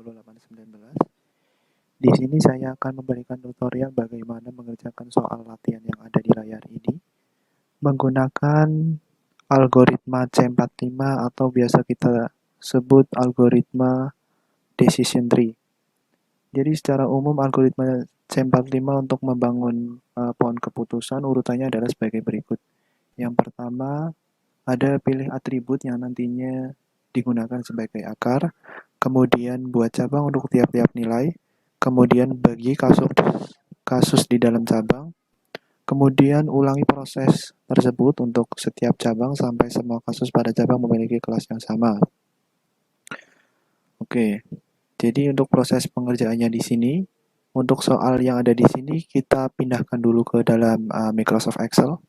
2819. Di sini saya akan memberikan tutorial bagaimana mengerjakan soal latihan yang ada di layar ini menggunakan algoritma C45 atau biasa kita sebut algoritma decision tree. Jadi secara umum algoritma C45 untuk membangun pohon keputusan urutannya adalah sebagai berikut. Yang pertama, ada pilih atribut yang nantinya digunakan sebagai akar, kemudian buat cabang untuk tiap-tiap nilai, kemudian bagi kasus di dalam cabang, kemudian ulangi proses tersebut untuk setiap cabang sampai semua kasus pada cabang memiliki kelas yang sama. Oke, jadi untuk proses pengerjaannya di sini, untuk soal yang ada di sini kita pindahkan dulu ke dalam Microsoft Excel.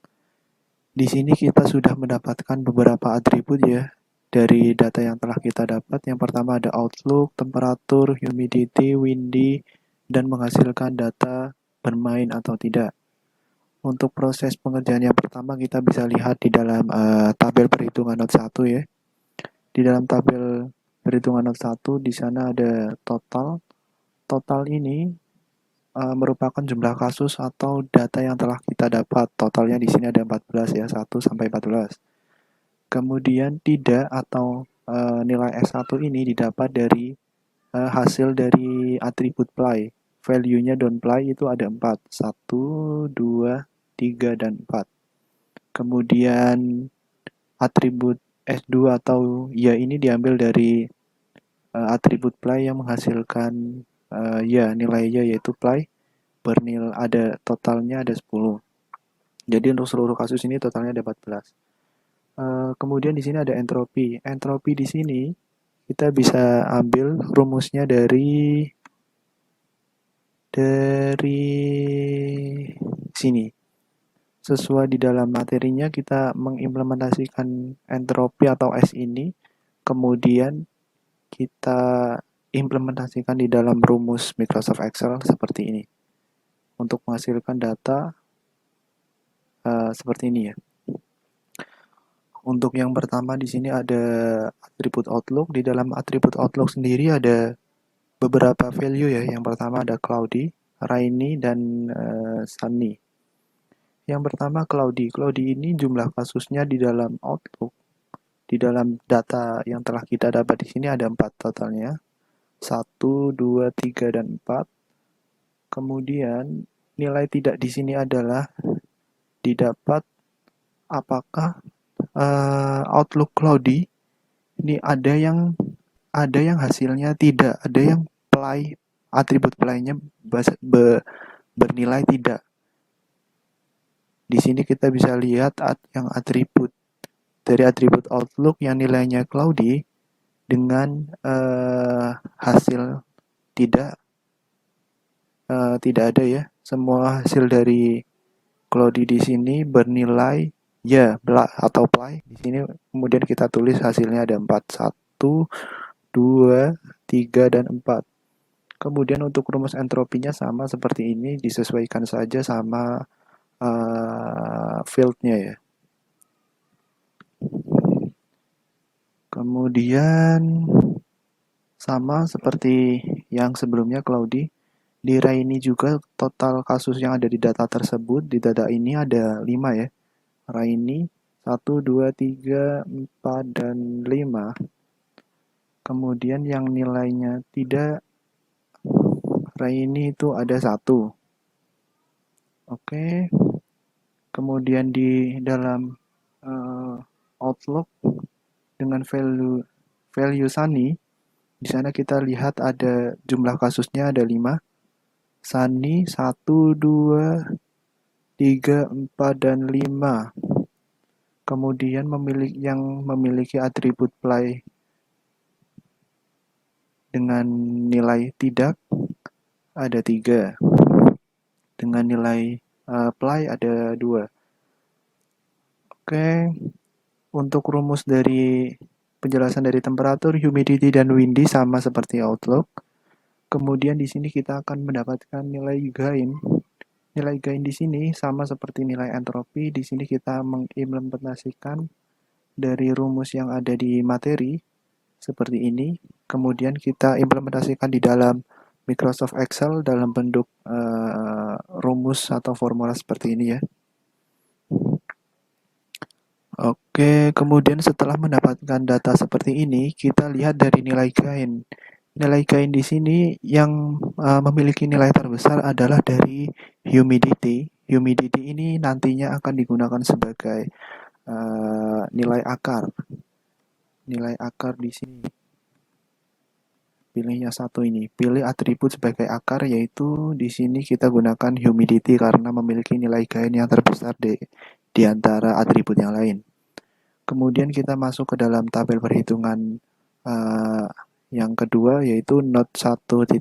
Di sini kita sudah mendapatkan beberapa atribut ya dari data yang telah kita dapat. Yang pertama ada outlook, temperatur, humidity, windy, dan menghasilkan data bermain atau tidak. Untuk proses pengerjaan yang pertama kita bisa lihat di dalam tabel perhitungan not 1 ya. Di dalam tabel perhitungan not 1 di sana ada total. Total ini merupakan jumlah kasus atau data yang telah kita dapat. Totalnya di sini ada 14 ya, 1 sampai 14. Kemudian tidak atau nilai S1 ini didapat dari hasil dari atribut play. Value-nya downplay itu ada 4. 1, 2, 3, dan 4. Kemudian atribut S2 atau ya ini diambil dari atribut play yang menghasilkan ya nilai ya yaitu play bernilai ada totalnya ada 10. Jadi untuk seluruh kasus ini totalnya ada 14. Kemudian di sini ada entropi. Entropi di sini kita bisa ambil rumusnya dari sini. Sesuai di dalam materinya kita mengimplementasikan entropi atau S ini, kemudian kita implementasikan di dalam rumus Microsoft Excel seperti ini. Untuk menghasilkan data seperti ini ya. Untuk yang pertama di sini ada atribut Outlook. Di dalam atribut Outlook sendiri ada beberapa value ya. Yang pertama ada cloudy, rainy, dan sunny. Yang pertama cloudy. Cloudy ini jumlah kasusnya di dalam Outlook. Di dalam data yang telah kita dapat di sini ada 4 totalnya. 1, 2, 3, dan 4. Kemudian nilai tidak di sini adalah didapat apakah Outlook cloudy ini ada yang hasilnya tidak, ada yang play atribut playnya bernilai tidak. Di sini kita bisa lihat yang atribut dari atribut Outlook yang nilainya cloudy dengan hasil tidak ada ya. Semua hasil dari cloudy di sini bernilai ya atau play. Di sini kemudian kita tulis hasilnya ada 4. 1, 2, 3, dan 4. Kemudian untuk rumus entropinya sama seperti ini, disesuaikan saja sama fieldnya ya. Kemudian sama seperti yang sebelumnya cloudy, di rainy juga total kasus yang ada di data tersebut, di data ini ada 5 ya. Rainy 1, 2, 3, 4, dan 5. Kemudian yang nilainya tidak rainy itu ada 1. Oke. Kemudian di dalam Outlook dengan value sunny, di sana kita lihat ada jumlah kasusnya ada 5. Sunny 1, 2, 3, 4, dan 5. Kemudian yang memiliki atribut play dengan nilai tidak ada 3. Dengan nilai play ada 2. Oke. Untuk rumus dari penjelasan dari temperatur, humidity, dan windy sama seperti Outlook. Kemudian di sini kita akan mendapatkan nilai gain. Nilai gain di sini sama seperti nilai entropi. Di sini kita mengimplementasikan dari rumus yang ada di materi seperti ini. Kemudian kita implementasikan di dalam Microsoft Excel dalam bentuk rumus atau formula seperti ini ya. Oke, kemudian setelah mendapatkan data seperti ini, kita lihat dari nilai gain. Nilai gain di sini yang memiliki nilai terbesar adalah dari humidity. Humidity ini nantinya akan digunakan sebagai nilai akar. Nilai akar di sini. Pilihnya satu ini. Pilih atribut sebagai akar, yaitu di sini kita gunakan humidity karena memiliki nilai gain yang terbesar di antara atribut yang lain. Kemudian kita masuk ke dalam tabel perhitungan yang kedua, yaitu Note 1.1.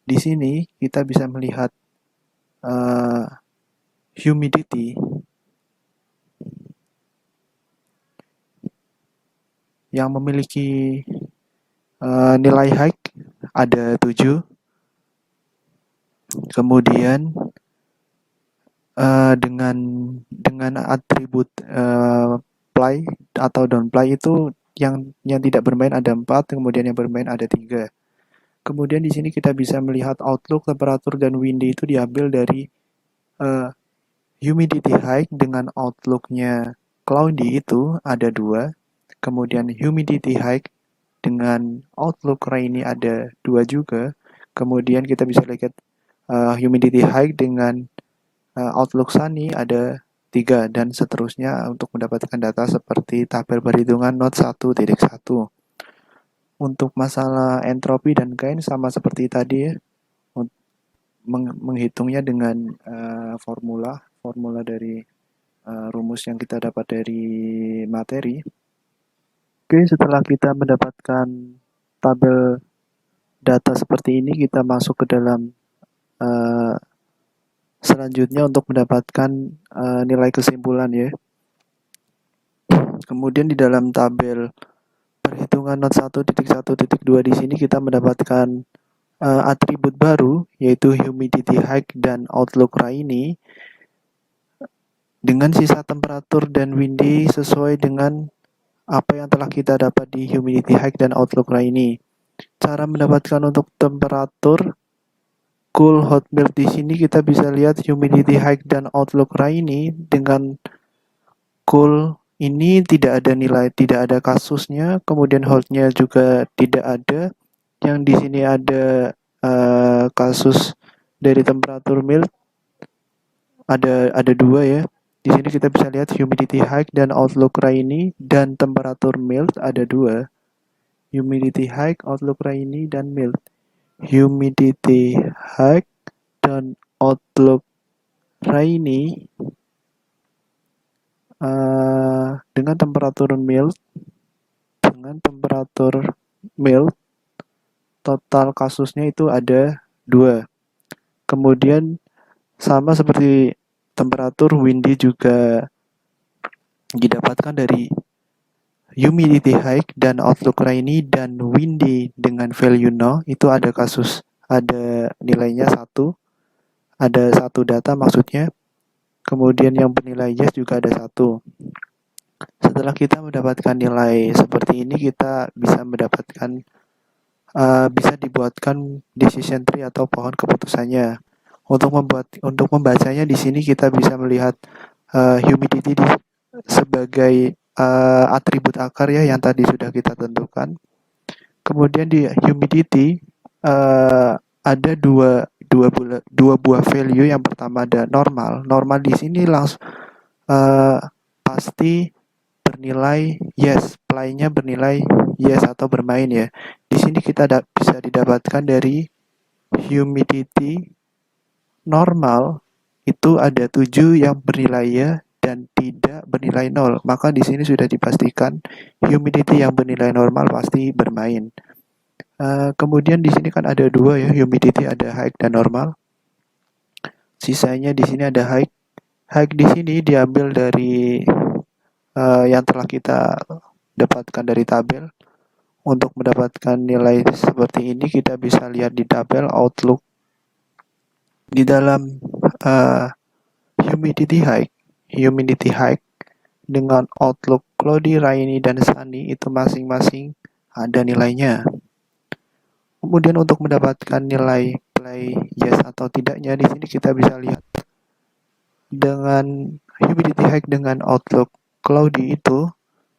Di sini kita bisa melihat humidity yang memiliki nilai high ada 7. Kemudian dengan atribut play atau downplay itu yang tidak bermain ada 4, kemudian yang bermain ada 3. Kemudian di sini kita bisa melihat outlook, temperatur, dan windy itu diambil dari humidity high dengan outlooknya cloudy itu ada 2. Kemudian humidity high dengan outlook rainy ada 2 juga. Kemudian kita bisa lihat humidity high dengan outlook sunny ada 3, dan seterusnya untuk mendapatkan data seperti tabel perhitungan Note 1.1. Untuk masalah entropi dan gain sama seperti tadi ya, menghitungnya dengan formula dari rumus yang kita dapat dari materi. Oke, setelah kita mendapatkan tabel data seperti ini, kita masuk ke dalam selanjutnya untuk mendapatkan nilai kesimpulan ya. Kemudian di dalam tabel perhitungan Note 1.1.2 di sini kita mendapatkan atribut baru, yaitu humidity high dan outlook rainy dengan sisa temperatur dan windy sesuai dengan apa yang telah kita dapat di humidity high dan outlook rainy. Cara mendapatkan untuk temperatur cool, hot, mild di sini kita bisa lihat humidity high dan outlook rainy. Dengan cool ini tidak ada nilai, tidak ada kasusnya, kemudian hotnya juga tidak ada. Yang di sini ada kasus dari temperatur mild ada 2 ya. Di sini kita bisa lihat humidity high dan outlook rainy, dan temperatur mild ada 2. Humidity high, outlook rainy, dan mild. Humidity high dan outlook rainy dengan temperatur mild total kasusnya itu ada 2. Kemudian sama seperti temperatur, windy juga didapatkan dari humidity high dan outlook rainy, dan windy dengan value 0 itu ada kasus, ada nilainya 1, ada 1 data maksudnya. Kemudian yang bernilai yes juga ada 1. Setelah kita mendapatkan nilai seperti ini, kita bisa mendapatkan bisa dibuatkan decision tree atau pohon keputusannya. Untuk membacanya di sini kita bisa melihat humidity sebagai atribut akar ya yang tadi sudah kita tentukan. Kemudian di humidity ada dua buah value. Yang pertama ada normal. Normal di sini langsung pasti bernilai yes, play-nya bernilai yes atau bermain ya. Di sini kita bisa didapatkan dari humidity normal itu ada 7 yang bernilai ya dan tidak bernilai 0. Maka di sini sudah dipastikan humidity yang bernilai normal pasti bermain. Kemudian di sini kan ada 2 ya, humidity ada high dan normal. Sisanya di sini ada high. High di sini diambil dari yang telah kita dapatkan dari tabel. Untuk mendapatkan nilai seperti ini kita bisa lihat di tabel outlook. Di dalam humidity high dengan outlook cloudy, rainy, dan sunny itu masing-masing ada nilainya. Kemudian untuk mendapatkan nilai play yes atau tidaknya, di sini kita bisa lihat dengan humidity high dengan outlook cloudy itu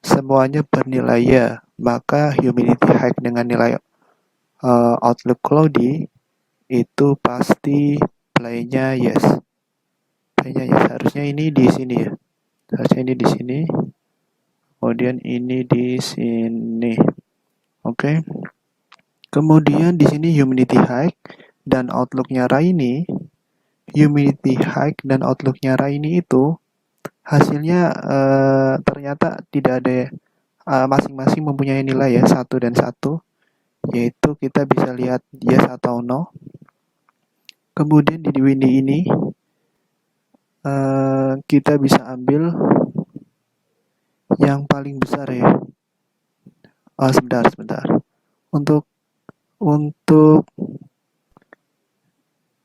semuanya bernilai ya, maka humidity high dengan nilai outlook cloudy itu pasti play-nya yes. Play-nya yes. Harusnya ini di sini ya. Harusnya ini di sini. Kemudian ini di sini. Oke. Kemudian di sini humidity high dan outlook-nya rainy. Humidity high dan outlook-nya rainy itu hasilnya ternyata tidak ada masing-masing mempunyai nilai ya 1 dan 1, yaitu kita bisa lihat yes atau no. Kemudian di windy ini kita bisa ambil yang paling besar ya. Sebentar. Untuk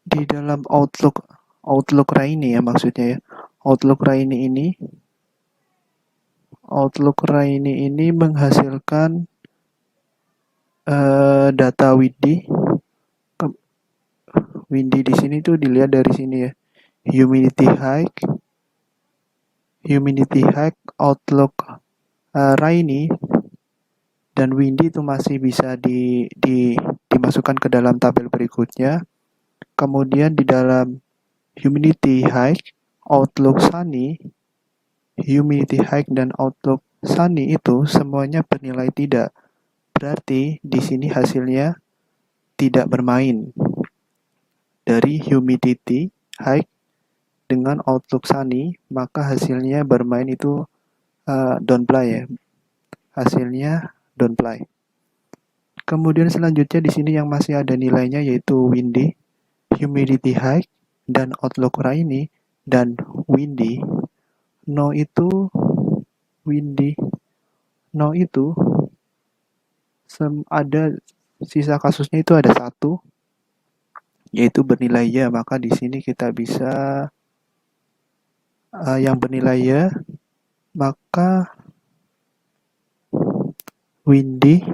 di dalam outlook rainy ya maksudnya ya. Outlook rainy ini menghasilkan data windy. Windy di sini tuh dilihat dari sini ya. Humidity high, outlook rainy dan windy itu masih bisa dimasukkan ke dalam tabel berikutnya. Kemudian di dalam humidity high, outlook sunny, humidity high dan outlook sunny itu semuanya bernilai tidak. Berarti di sini hasilnya tidak bermain. Dari humidity high dengan outlook sunny, maka hasilnya bermain itu don't play ya. Hasilnya don't play. Kemudian selanjutnya di sini yang masih ada nilainya yaitu windy, humidity high, dan outlook rainy, dan windy. No itu ada sisa kasusnya itu ada 1, yaitu bernilai ya, maka di sini kita bisa yang bernilai ya, maka windy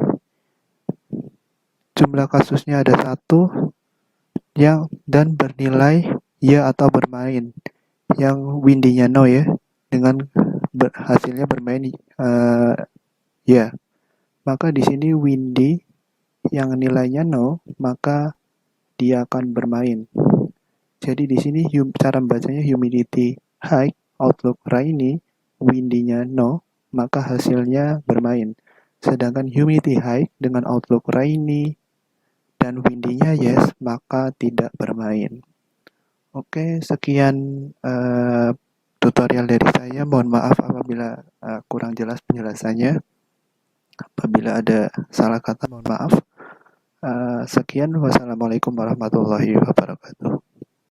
jumlah kasusnya ada 1 dan bernilai ya atau bermain. Yang windy-nya no ya, dengan hasilnya bermain ya. Maka di sini windy yang nilainya no, maka dia akan bermain. Jadi di sini cara membacanya humidity high, outlook rainy, windy-nya no, maka hasilnya bermain. Sedangkan humidity high dengan outlook rainy dan windy-nya yes, maka tidak bermain. Oke, sekian tutorial dari saya. Mohon maaf apabila kurang jelas penjelasannya. Apabila ada salah kata, mohon maaf. Sekian, wassalamualaikum warahmatullahi wabarakatuh.